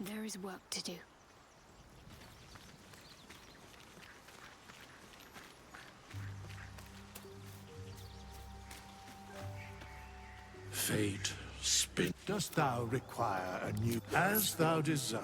There is work to do. Fate spin. Dost thou require a new... As thou desire.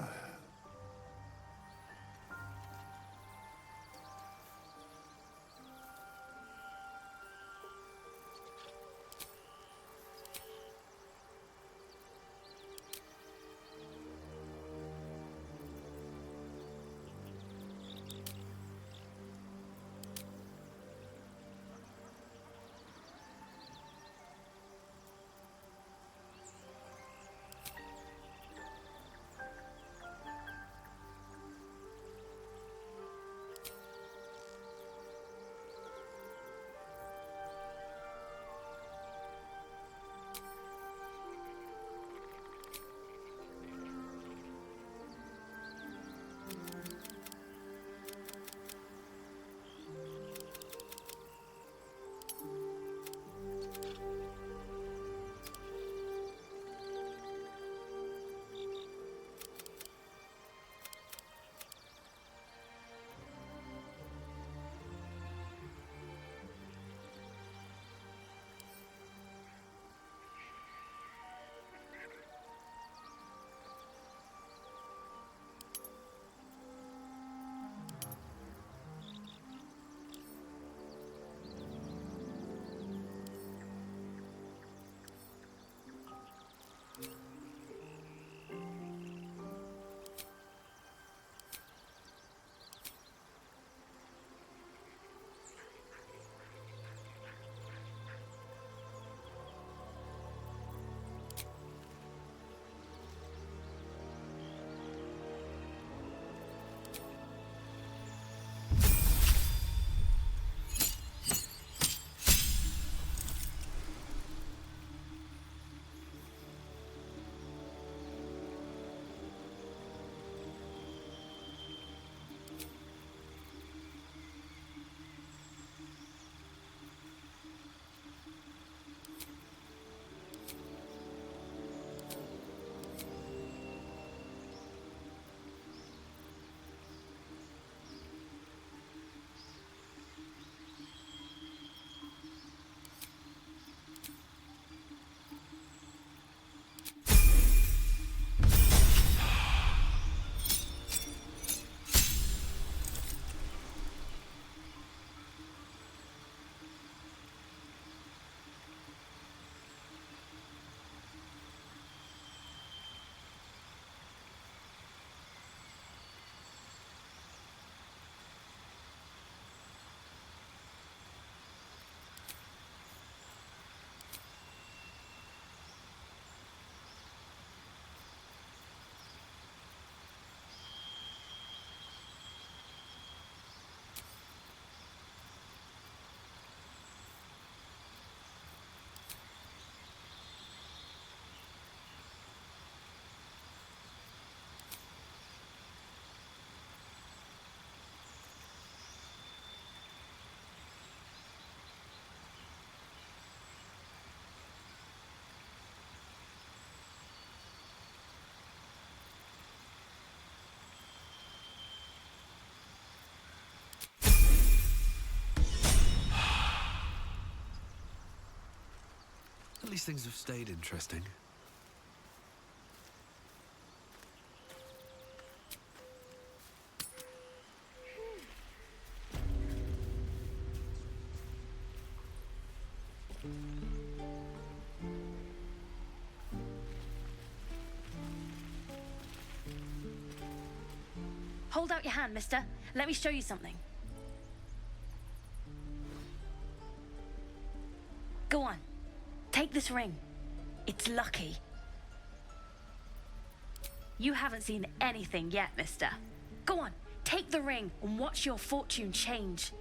At least things have stayed interesting. Hold out your hand, mister. Let me show you something. Go on. Take this ring. It's lucky. You haven't seen anything yet, mister. Go on, take the ring and watch your fortune change.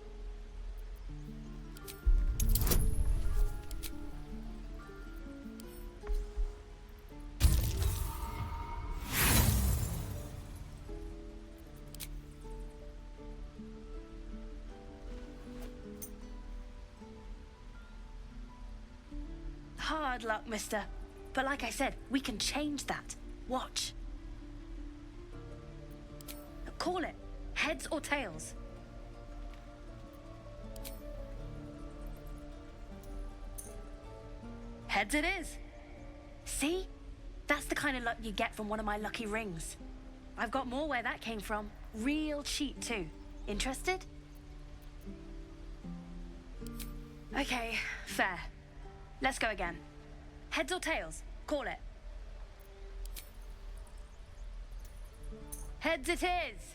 Hard luck, mister. But like I said, we can change that. Watch. Call it. Heads or tails? Heads it is. See? That's the kind of luck you get from one of my lucky rings. I've got more where that came from. Real cheap, too. Interested? Okay, fair. Let's go again. Heads or tails? Call it. Heads it is.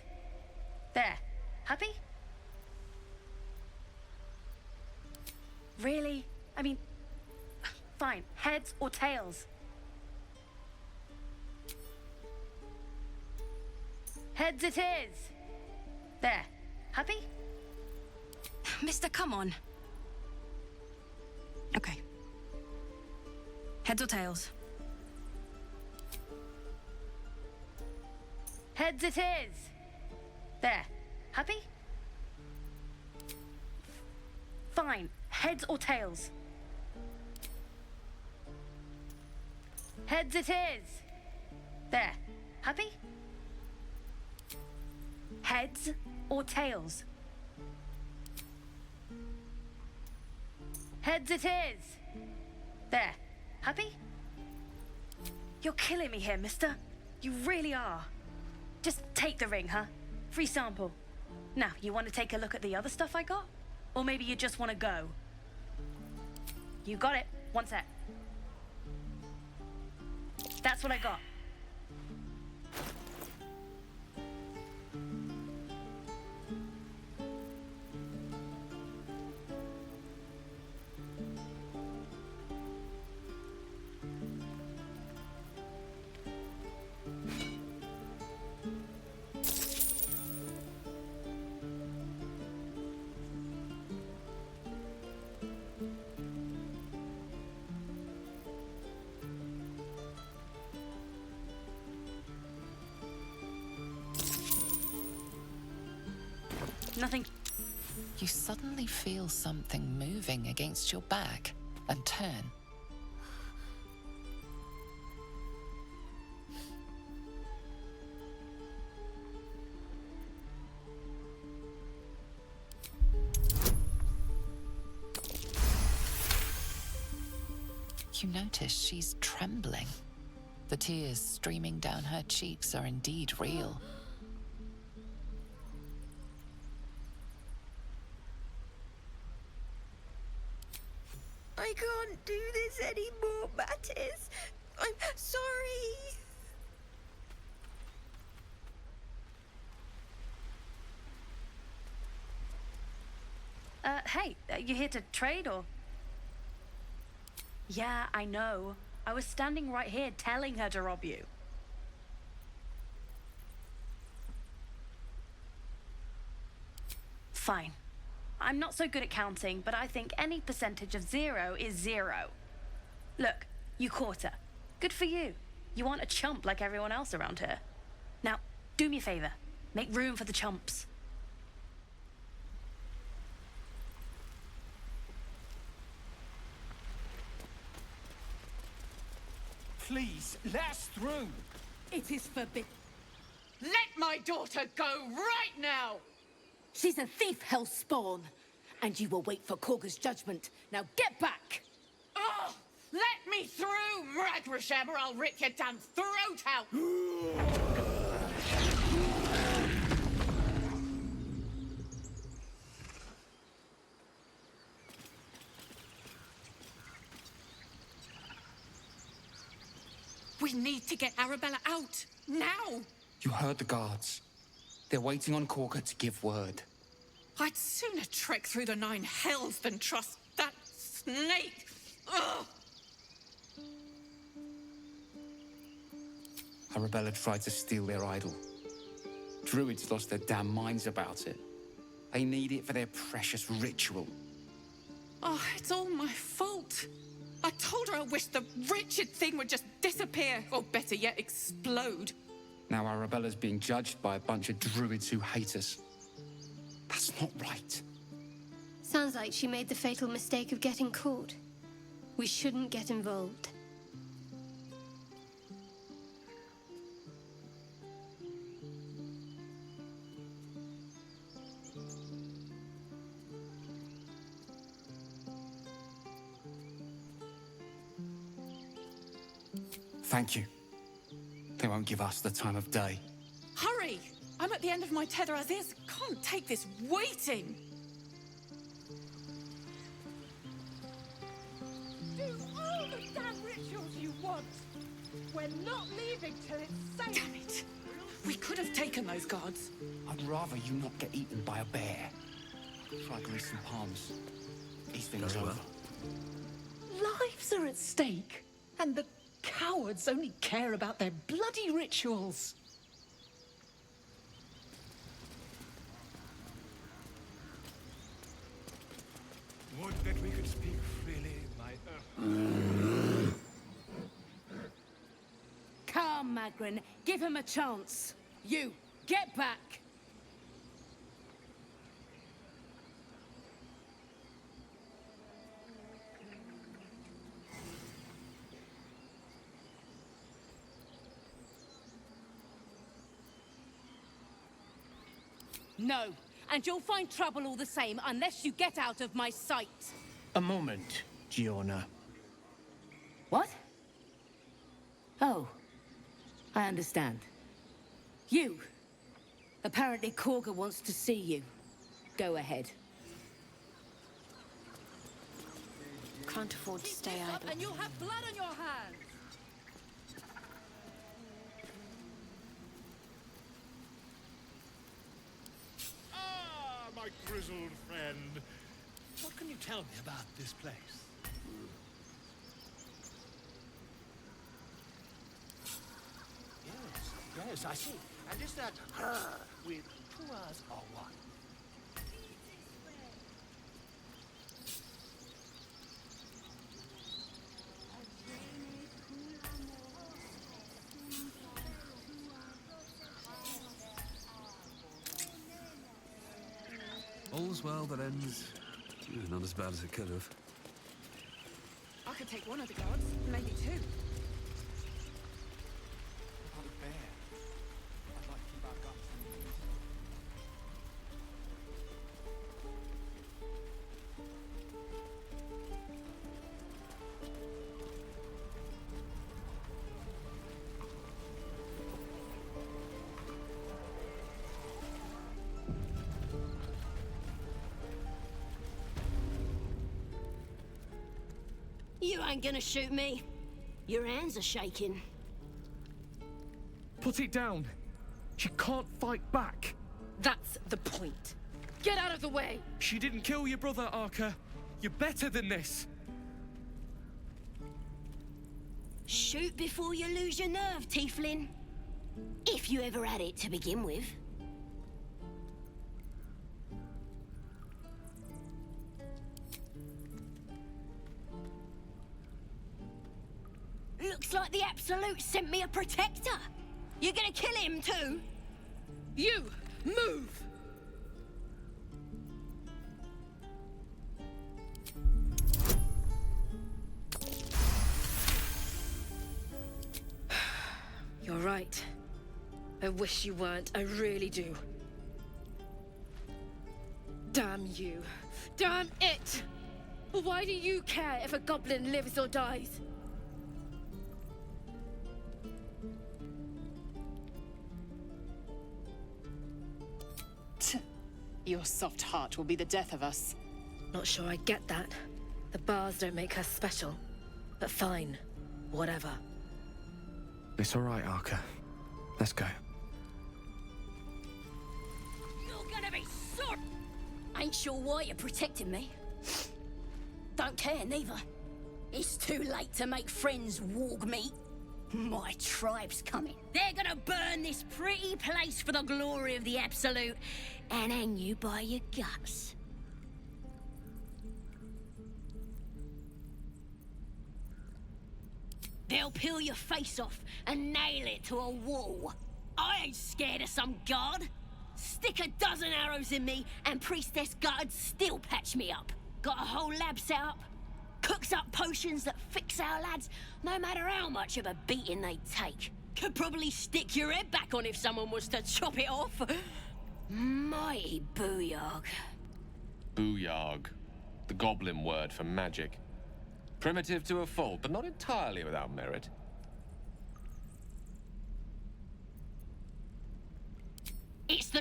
There. Happy? Really? I mean, fine. Heads or tails? Heads it is. There. Happy? Mister, come on. Okay. Heads or tails? Heads it is. There. Happy? Fine. Heads or tails? Heads it is. There. Happy? Heads or tails? Heads it is. There. Happy? You're killing me here, mister. You really are. Just take the ring, huh? Free sample. Now, you want to take a look at the other stuff I got? Or maybe you just want to go? You got it. One sec. That's what I got. Nothing. You suddenly feel something moving against your back and turn. You notice she's trembling. The tears streaming down her cheeks are indeed real. I can't do this anymore, Mattis. I'm sorry. Hey, you here to trade or? Yeah, I know. I was standing right here telling her to rob you. Fine. I'm not so good at counting, but I think any percentage of 0 is 0. Look, you caught her. Good for you. You aren't a chump like everyone else around here. Now, do me a favor. Make room for the chumps. Please, let us through. It is forbidden. Let my daughter go right now! She's a thief, hellspawn. And you will wait for Korga's judgment. Now get back! Oh, let me through, Mragrashem, or I'll rip your damn throat out! We need to get Arabella out, now! You heard the guards. They're waiting on Corker to give word. I'd sooner trek through the 9 hells than trust that snake! Ugh! Arabella tried to steal their idol. Druids lost their damn minds about it. They need it for their precious ritual. Oh, it's all my fault. I told her I wished the wretched thing would just disappear, or better yet, explode. Now Arabella's being judged by a bunch of druids who hate us. That's not right. Sounds like she made the fatal mistake of getting caught. We shouldn't get involved. Thank you. They won't give us the time of day. Hurry! I'm at the end of my tether as is. Can't take this waiting. Do all the damn rituals you want. We're not leaving till it's safe. Damn it. We could have taken those guards. I'd rather you not get eaten by a bear. Try greasing palms. These things Very over. well. Lives are at stake. And the cowards only care about their bloody rituals. Would that we could speak freely, my Calm, Magrin. Give him a chance. You, get back. No, and you'll find trouble all the same unless you get out of my sight. A moment, Giona. What? Oh, I understand. You. Apparently Korga wants to see you. Go ahead. Can't afford to stay idle. And you'll have blood on your hands. Ah, my grizzled friend. What can you tell me about this place? Yes, I see. And is that her with 2 R's or 1? All's well that ends. Not as bad as it could have. I could take one of the guards, maybe 2. About a bear. I'd like to keep our guns. You ain't gonna shoot me. Your hands are shaking. Put it down. She can't fight back. That's the point. Get out of the way! She didn't kill your brother, Arca. You're better than this. Shoot before you lose your nerve, Tieflin. If you ever had it to begin with. Looks like the Absolute sent me a protector. You're gonna kill him too? You! Move! You're right. I wish you weren't. I really do. Damn you. Damn it! Why do you care if a goblin lives or dies? Your soft heart will be the death of us. Not sure I get that. The bars don't make her special. But fine. Whatever. It's all right, Arca. Let's go. You're gonna be sorry. Ain't sure why you're protecting me. Don't care neither. It's too late to make friends, warg meat. My tribe's coming. They're gonna burn this pretty place for the glory of the Absolute and hang you by your guts. They'll peel your face off and nail it to a wall. I ain't scared of some guard. Stick a dozen arrows in me and Priestess guards still patch me up. Got a whole lab set up. Cooks up potions that fix our lads, no matter how much of a beating they take. Could probably stick your head back on if someone was to chop it off. Mighty booyog. Booyog. The goblin word for magic. Primitive to a fault, but not entirely without merit.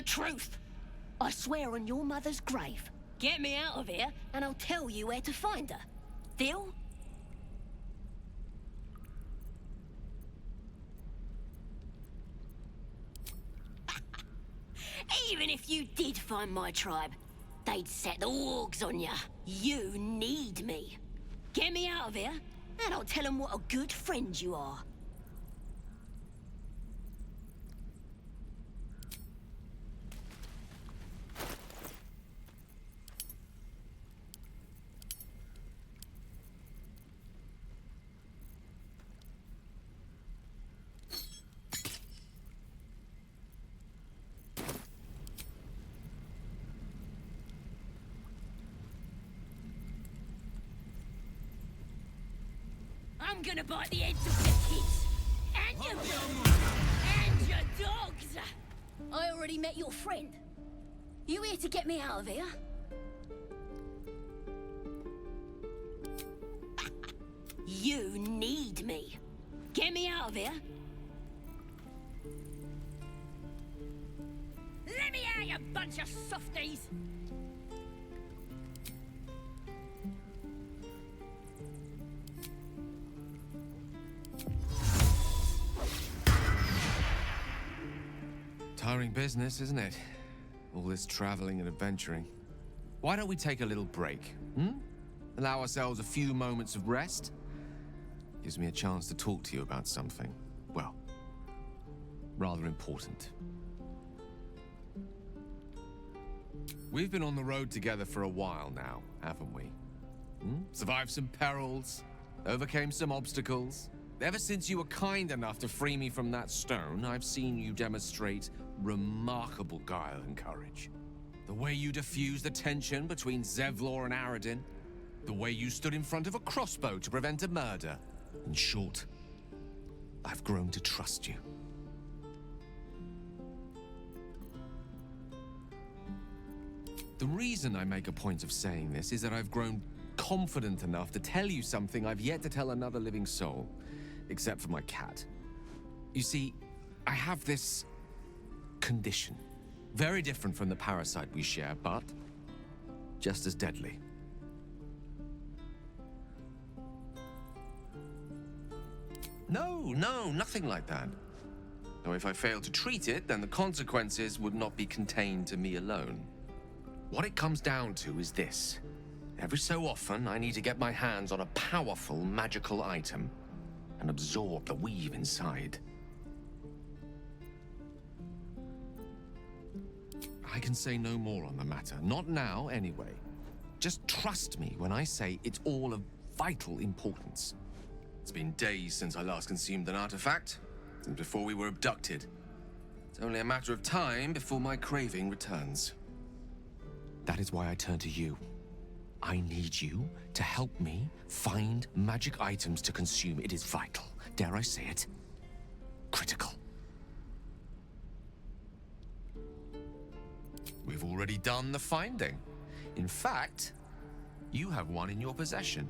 The truth. I swear on your mother's grave. Get me out of here, and I'll tell you where to find her. Deal? Even if you did find my tribe, they'd set the wargs on ya. You need me. Get me out of here, and I'll tell them what a good friend you are. I'm gonna bite the heads off your kids. And your dogs. I already met your friend. You here to get me out of here? You need me. Get me out of here. Let me out, you bunch of softies. Tiring business, isn't it? All this traveling and adventuring. Why don't we take a little break, hmm? Allow ourselves a few moments of rest? Gives me a chance to talk to you about something, well, rather important. We've been on the road together for a while now, haven't we? Survived some perils, overcame some obstacles. Ever since you were kind enough to free me from that stone, I've seen you demonstrate remarkable guile and courage. The way you diffused the tension between Zevlor and Aradin. The way you stood in front of a crossbow to prevent a murder. In short, I've grown to trust you. The reason I make a point of saying this is that I've grown confident enough to tell you something I've yet to tell another living soul, except for my cat. You see, I have this condition. Very different from the parasite we share, but just as deadly. No, nothing like that. Though if I fail to treat it, then the consequences would not be contained to me alone. What it comes down to is this. Every so often, I need to get my hands on a powerful magical item and absorb the weave inside. I can say no more on the matter. Not now, anyway. Just trust me when I say it's all of vital importance. It's been days since I last consumed an artifact, since before we were abducted. It's only a matter of time before my craving returns. That is why I turn to you. I need you to help me find magic items to consume. It is vital. Dare I say it? Critical. We've already done the finding. In fact, you have one in your possession.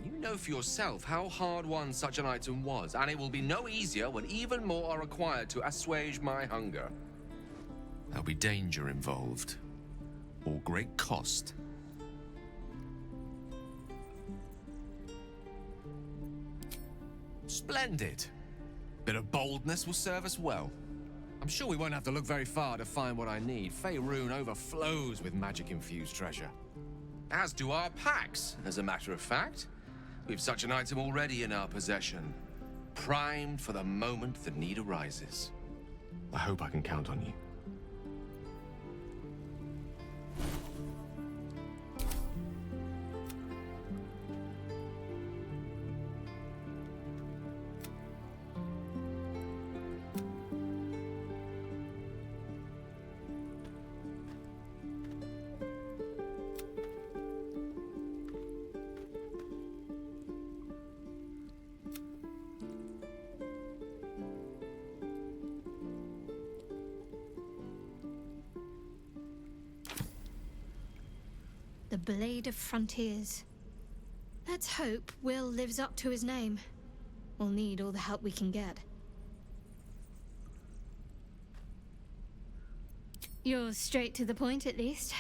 You know for yourself how hard-won such an item was, and it will be no easier when even more are required to assuage my hunger. There'll be danger involved, or great cost. Splendid. Bit of boldness will serve us well. I'm sure we won't have to look very far to find what I need. Faerun overflows with magic-infused treasure. As do our packs, as a matter of fact. We've such an item already in our possession, primed for the moment the need arises. I hope I can count on you. The Blade of Frontiers. Let's hope Will lives up to his name. We'll need all the help we can get. You're straight to the point, at least.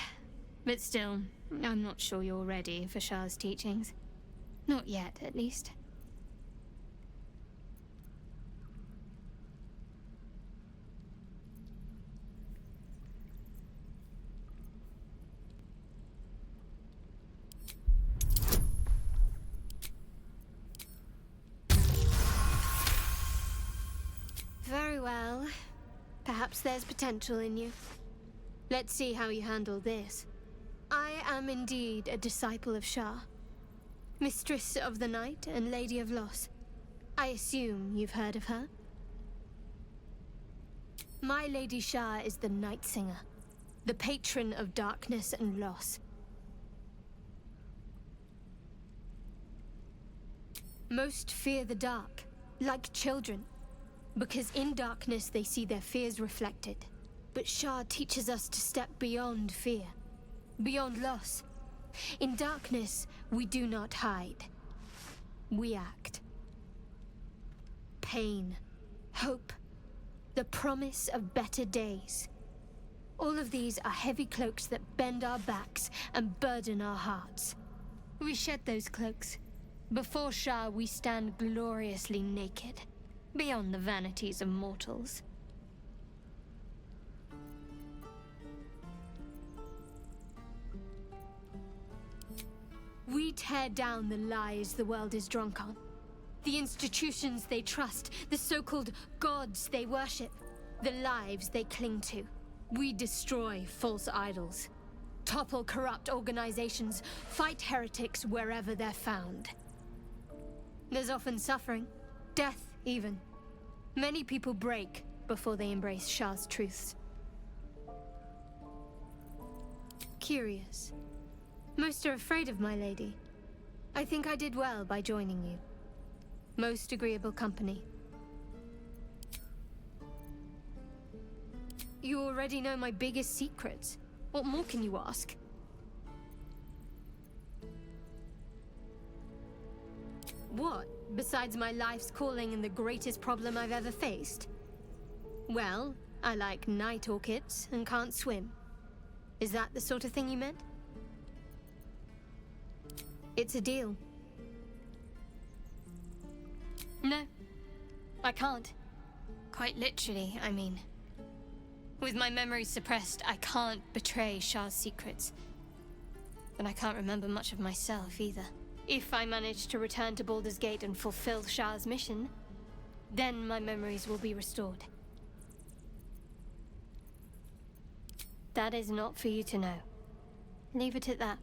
But still, I'm not sure you're ready for Shah's teachings. Not yet, at least. Very well. Perhaps there's potential in you. Let's see how you handle this. I am indeed a disciple of Shah. Mistress of the Night and Lady of Loss. I assume you've heard of her? My Lady Shah is the Night Singer, the patron of darkness and loss. Most fear the dark, like children, because in darkness they see their fears reflected. But Shah teaches us to step beyond fear, beyond loss. In darkness, we do not hide. We act. Pain, hope, the promise of better days. All of these are heavy cloaks that bend our backs and burden our hearts. We shed those cloaks. Before Shah, we stand gloriously naked, beyond the vanities of mortals. We tear down the lies the world is drunk on. The institutions they trust, the so-called gods they worship, the lives they cling to. We destroy false idols, topple corrupt organizations, fight heretics wherever they're found. There's often suffering, death even. Many people break before they embrace Shah's truths. Curious. Most are afraid of my lady. I think I did well by joining you. Most agreeable company. You already know my biggest secrets. What more can you ask? What, besides my life's calling and the greatest problem I've ever faced? Well, I like night orchids and can't swim. Is that the sort of thing you meant? It's a deal. No, I can't. Quite literally, I mean. With my memories suppressed, I can't betray Shah's secrets. But I can't remember much of myself either. If I manage to return to Baldurs Gate and fulfill Shah's mission, then my memories will be restored. That is not for you to know. Leave it at that.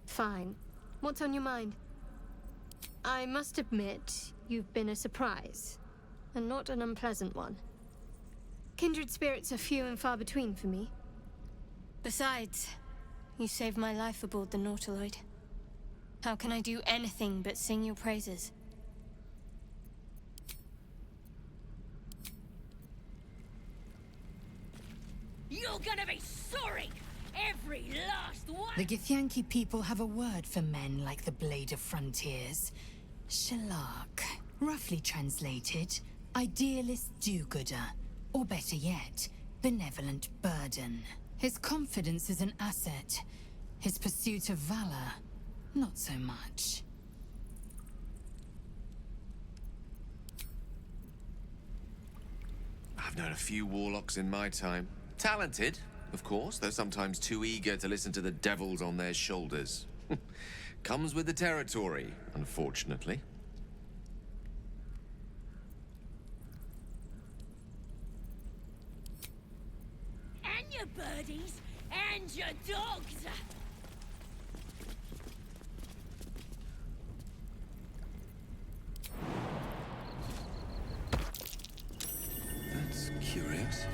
Fine. What's on your mind? I must admit, you've been a surprise, and not an unpleasant one. Kindred spirits are few and far between for me. Besides, you saved my life aboard the Nautiloid. How can I do anything but sing your praises? You're gonna be sorry! Every last one! The Githyanki people have a word for men like the Blade of Frontiers. Shalak. Roughly translated, idealist do-gooder. Or better yet, benevolent burden. His confidence is an asset. His pursuit of valor, not so much. I've known a few warlocks in my time. Talented, of course, though sometimes too eager to listen to the devils on their shoulders. Comes with the territory, unfortunately. And your birdies, and your dogs! That's curious.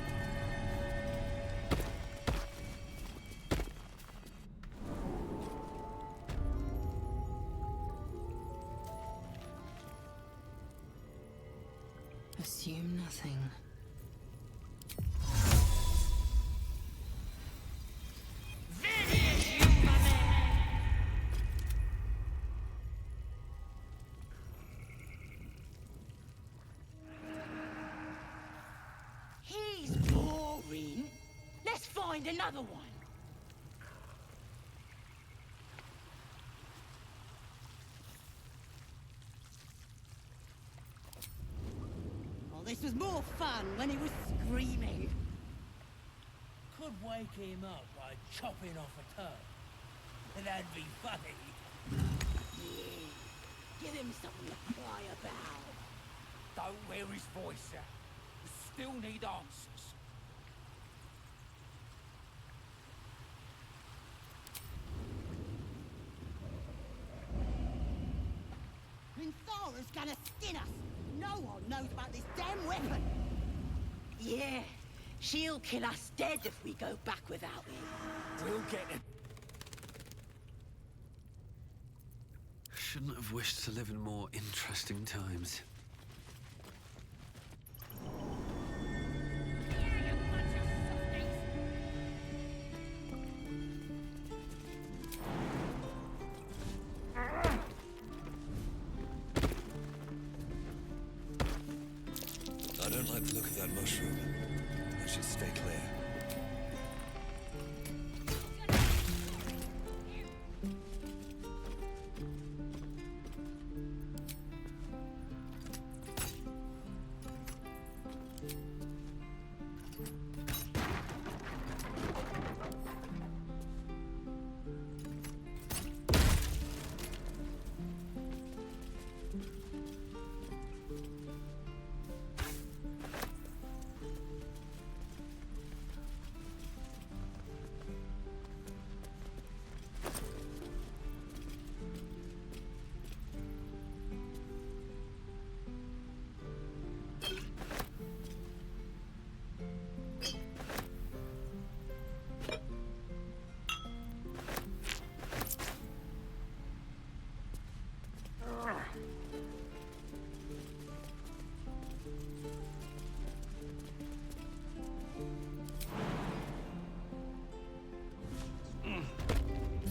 Assume nothing. Here find another one. Well, this was more fun when he was screaming. Could wake him up by chopping off a toe. That'd be funny. Yeah. Give him something to cry about. Don't wear his voice out. We still need answers. Minthara's gonna skin us. No one knows about this damn weapon. Yeah, she'll kill us dead if we go back without it. We'll get it. Shouldn't have wished to live in more interesting times. I don't like the look of that mushroom. I should stay clear.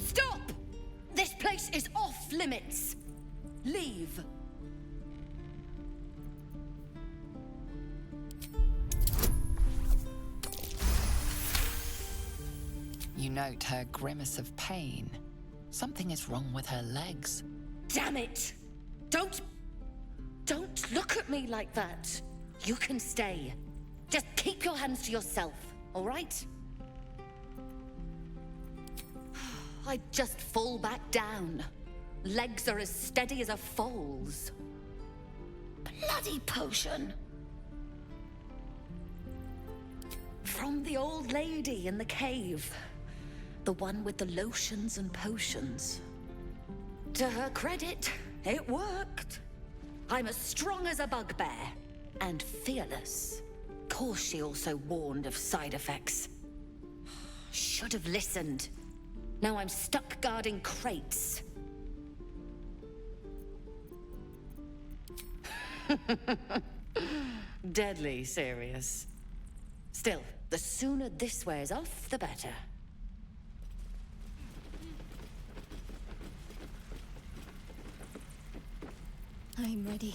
Stop! This place is off limits. Leave. You note her grimace of pain. Something is wrong with her legs. Damn it! Don't look at me like that. You can stay. Just keep your hands to yourself, all right? I just fall back down. Legs are as steady as a foal's. Bloody potion. From the old lady in the cave. The one with the lotions and potions. To her credit, it worked. I'm as strong as a bugbear. And fearless. Course she also warned of side effects. Should have listened. Now I'm stuck guarding crates. Deadly serious. Still, the sooner this wears off, the better. I'm ready.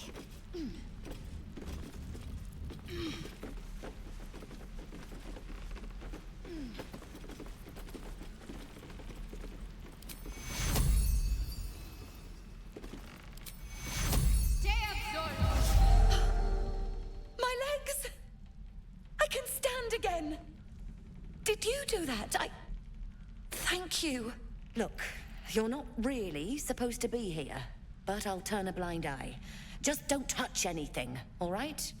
My legs! I can stand again! Did you do that? Thank you. Look, you're not really supposed to be here, but I'll turn a blind eye. Just don't touch anything, all right?